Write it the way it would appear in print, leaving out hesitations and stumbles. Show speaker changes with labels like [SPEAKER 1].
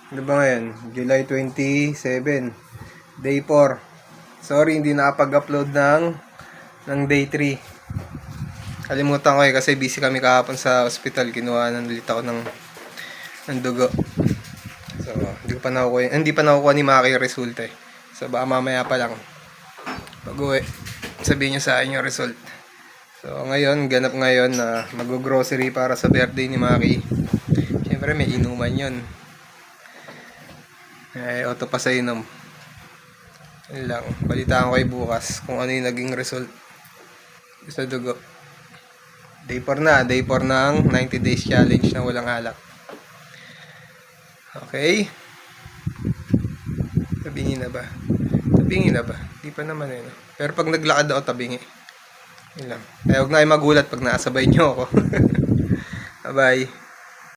[SPEAKER 1] Ano ba ngayon? July 27, day 4. Sorry, hindi nakapag-upload ng day 3. Kalimutan ko kasi busy kami kahapon sa hospital. Kinuha ng ulit ako ng dugo. So, hindi pa nakukuha ni Maki yung result eh. So, baka mamaya pa lang. Pag-uwi, sabihin niya sa akin yung result. So, ganap ngayon na mag-grocery para sa birthday ni Maki. Siyempre, may inuman yun. Auto pa sa inom. Yun lang. Balitaan ko kayo bukas kung ano yung naging result sa dugo. Day 4 na. Day 4 ng 90 days challenge na walang alak. Okay. Tabingi na ba? Tabingi na ba? Di pa naman eh. No? Pero pag naglakad ako, tabingi. Yun lang. Kaya huwag na kayo magulat pag nakasabay nyo ako. Bye-bye.